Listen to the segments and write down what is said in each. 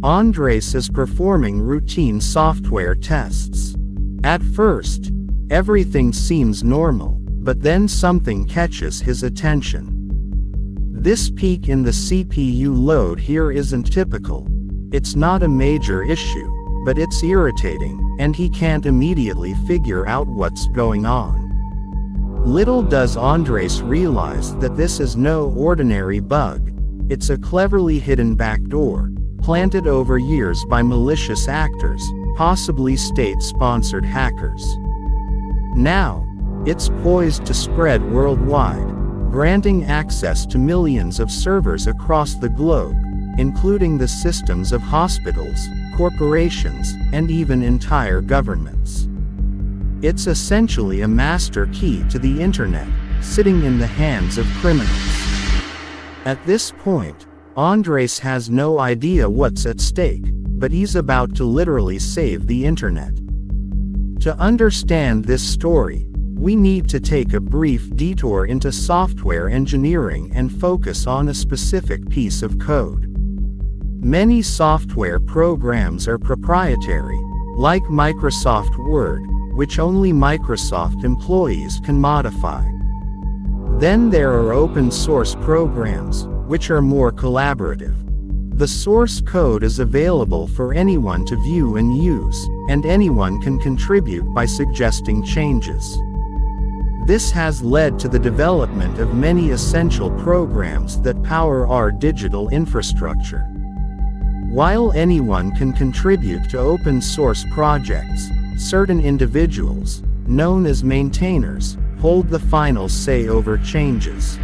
Andres is performing routine software tests. At first, everything seems normal, but then something catches his attention. This peak in the CPU load here isn't typical. It's not a major issue, but it's irritating, and he can't immediately figure out what's going on. Little does Andres realize that this is no ordinary bug. It's a cleverly hidden backdoor, planted over years by malicious actors, possibly state-sponsored hackers. Now, it's poised to spread worldwide, granting access to millions of servers across the globe, including the systems of hospitals, corporations, and even entire governments. It's essentially a master key to the internet, sitting in the hands of criminals. At this point, Andres has no idea what's at stake, but he's about to literally save the internet. To understand this story, we need to take a brief detour into software engineering and focus on a specific piece of code. Many software programs are proprietary, like Microsoft Word, which only Microsoft employees can modify. Then there are open source programs, which are more collaborative. The source code is available for anyone to view and use, and anyone can contribute by suggesting changes. This has led to the development of many essential programs that power our digital infrastructure. While anyone can contribute to open source projects, certain individuals, known as maintainers, hold the final say over changes.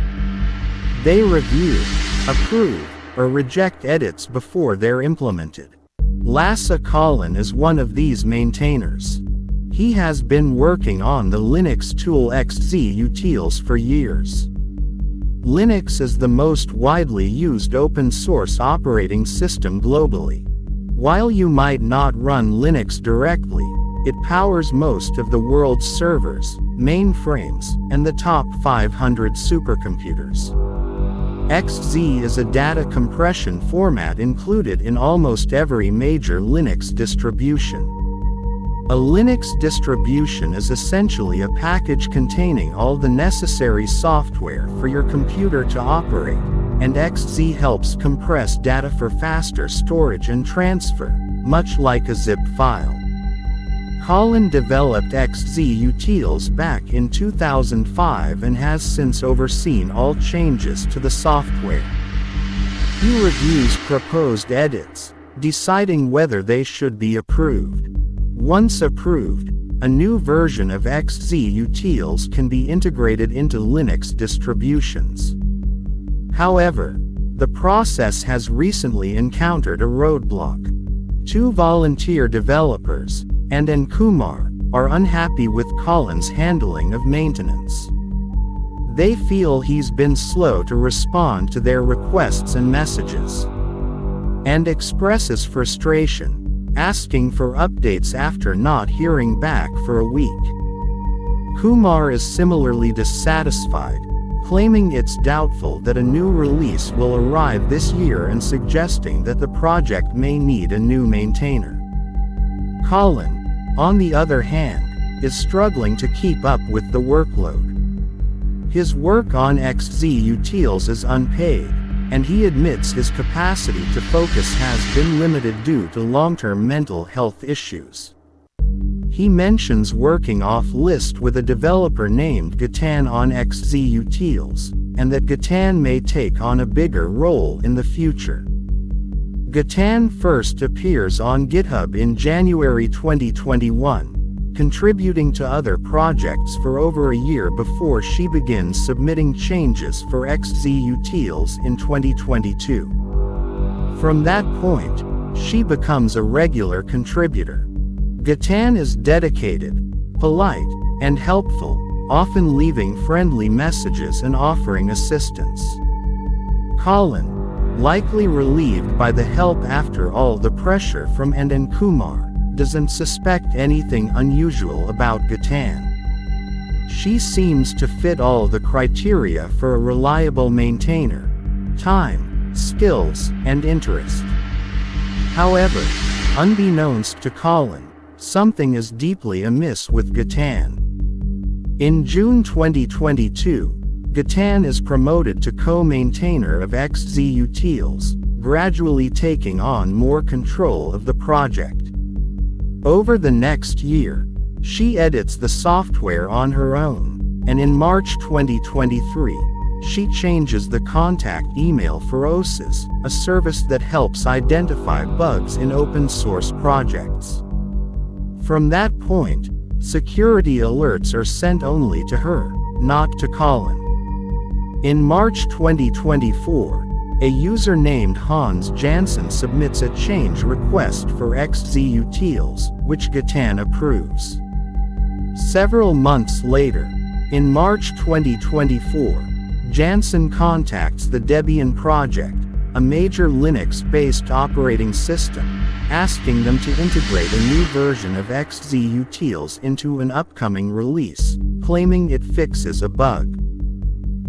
They review, approve, or reject edits before they're implemented. Lassa Colin is one of these maintainers. He has been working on the Linux tool XZ utils for years. Linux is the most widely used open source operating system globally. While you might not run Linux directly, it powers most of the world's servers, mainframes, and the top 500 supercomputers. XZ is a data compression format included in almost every major Linux distribution. A Linux distribution is essentially a package containing all the necessary software for your computer to operate, and XZ helps compress data for faster storage and transfer, much like a zip file. Colin developed XZ utils back in 2005 and has since overseen all changes to the software. He reviews proposed edits, deciding whether they should be approved. Once approved, a new version of XZ utils can be integrated into Linux distributions. However, the process has recently encountered a roadblock. Two volunteer developers, and Kumar, are unhappy with Colin's handling of maintenance. They feel he's been slow to respond to their requests and messages, and expresses frustration, asking for updates after not hearing back for a week. Kumar is similarly dissatisfied, claiming it's doubtful that a new release will arrive this year and suggesting that the project may need a new maintainer. Colin, on the other hand, is struggling to keep up with the workload. His work on XZ utils is unpaid, and he admits his capacity to focus has been limited due to long-term mental health issues. He mentions working off-list with a developer named Gatan on XZ utils, and that Gatan may take on a bigger role in the future. Gatan first appears on GitHub in January 2021, contributing to other projects for over a year before she begins submitting changes for XZ utils in 2022. From that point, she becomes a regular contributor. Gatan is dedicated, polite, and helpful, often leaving friendly messages and offering assistance. Colin, likely relieved by the help after all the pressure from and Kumar, doesn't suspect anything unusual about Gatan. She seems to fit all the criteria for a reliable maintainer: time, skills, and interest. However, unbeknownst to Colin, something is deeply amiss with Gatan. In June 2022, Gatan is promoted to co-maintainer of XZ utils, gradually taking on more control of the project. Over the next year, she edits the software on her own, and in March 2023, she changes the contact email for OSIS, a service that helps identify bugs in open-source projects. From that point, security alerts are sent only to her, not to Colin. In March 2024, a user named Hans Janssen submits a change request for XZ utils, which Gatan approves. Several months later, in March 2024, Janssen contacts the Debian project, a major Linux-based operating system, asking them to integrate a new version of XZ utils into an upcoming release, claiming it fixes a bug.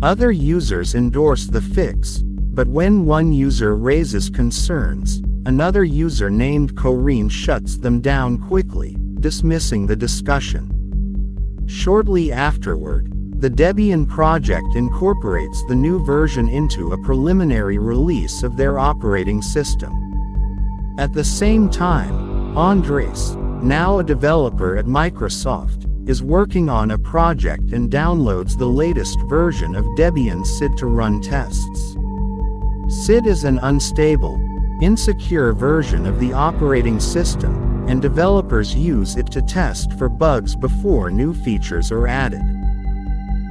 Other users endorse the fix, but when one user raises concerns, another user named Corinne shuts them down quickly, dismissing the discussion. Shortly afterward, the Debian project incorporates the new version into a preliminary release of their operating system. At the same time, Andres, now a developer at Microsoft, is working on a project and downloads the latest version of Debian SID to run tests. SID is an unstable, insecure version of the operating system, and developers use it to test for bugs before new features are added.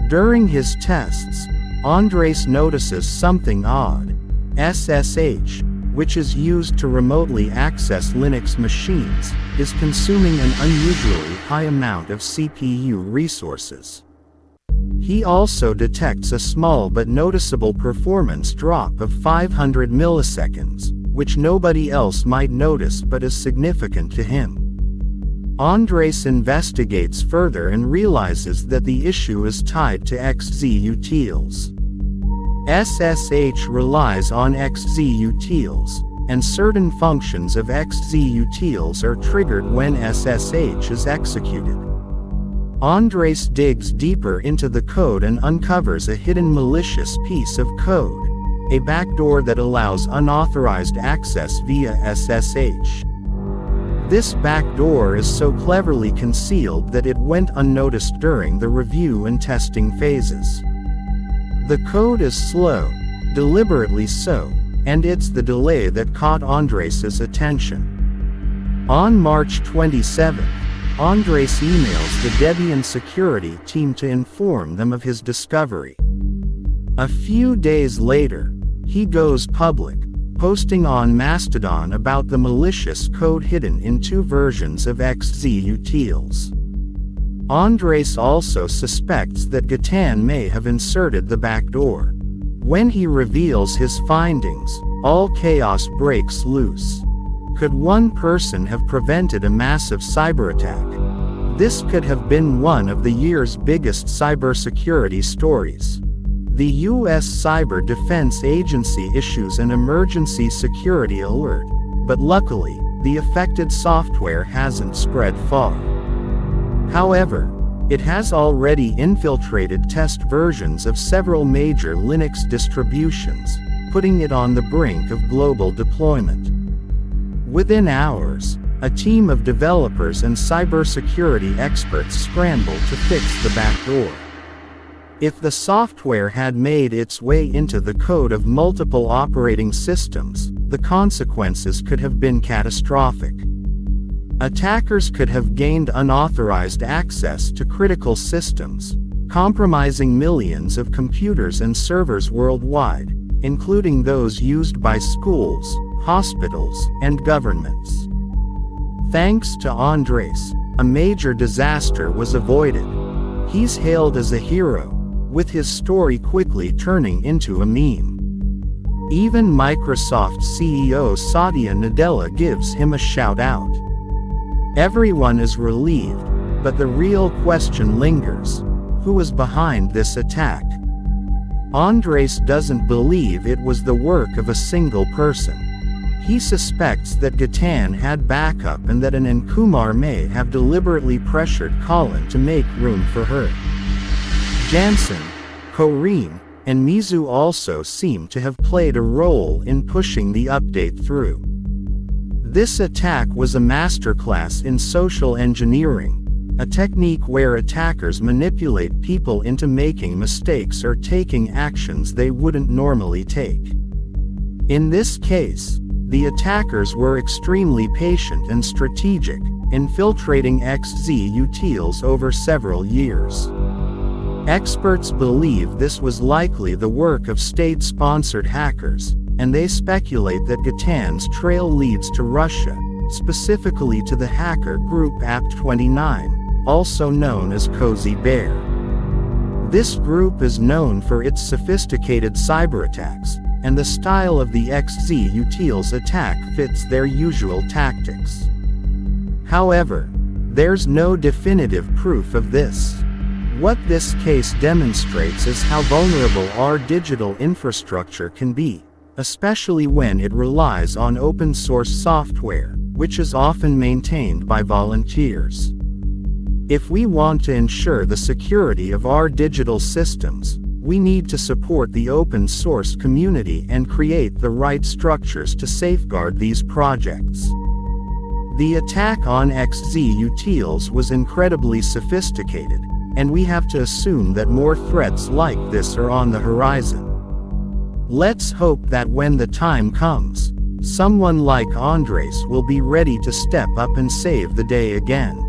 During his tests, Andres notices something odd. SSH, which is used to remotely access Linux machines, is consuming an unusually high amount of CPU resources. He also detects a small but noticeable performance drop of 500 milliseconds, which nobody else might notice but is significant to him. Andres investigates further and realizes that the issue is tied to XZ utils. SSH relies on XZ utils, and certain functions of XZ utils are triggered when SSH is executed. Andres digs deeper into the code and uncovers a hidden malicious piece of code, a backdoor that allows unauthorized access via SSH. This backdoor is so cleverly concealed that it went unnoticed during the review and testing phases. The code is slow, deliberately so, and it's the delay that caught Andres' attention. On March 27, Andres emails the Debian security team to inform them of his discovery. A few days later, he goes public, posting on Mastodon about the malicious code hidden in two versions of XZ utils. Andres also suspects that Gatan may have inserted the backdoor. When he reveals his findings, all chaos breaks loose. Could one person have prevented a massive cyber attack? This could have been one of the year's biggest cybersecurity stories. The U.S. Cyber Defense Agency issues an emergency security alert, but luckily, the affected software hasn't spread far. However, it has already infiltrated test versions of several major Linux distributions, putting it on the brink of global deployment. Within hours, a team of developers and cybersecurity experts scramble to fix the backdoor. If the software had made its way into the code of multiple operating systems, the consequences could have been catastrophic. Attackers could have gained unauthorized access to critical systems, compromising millions of computers and servers worldwide, including those used by schools, hospitals, and governments. Thanks to Andres, a major disaster was avoided. He's hailed as a hero, with his story quickly turning into a meme. Even Microsoft CEO Satya Nadella gives him a shout-out. Everyone is relieved, but the real question lingers: who was behind this attack? Andres doesn't believe it was the work of a single person. He suspects that Gatan had backup and that an Nkumar may have deliberately pressured Colin to make room for her. Jansen, Corrine, and Mizu also seem to have played a role in pushing the update through. This attack was a masterclass in social engineering, a technique where attackers manipulate people into making mistakes or taking actions they wouldn't normally take. In this case, the attackers were extremely patient and strategic, infiltrating XZ utils over several years. Experts believe this was likely the work of state-sponsored hackers, and they speculate that Gatan's trail leads to Russia, specifically to the hacker group Apt29, also known as Cozy Bear. This group is known for its sophisticated cyberattacks, and the style of the XZ utils attack fits their usual tactics. However, there's no definitive proof of this. What this case demonstrates is how vulnerable our digital infrastructure can be, especially when it relies on open-source software, which is often maintained by volunteers. If we want to ensure the security of our digital systems, we need to support the open-source community and create the right structures to safeguard these projects. The attack on XZ utils was incredibly sophisticated, and we have to assume that more threats like this are on the horizon. Let's hope that when the time comes, someone like Andres will be ready to step up and save the day again.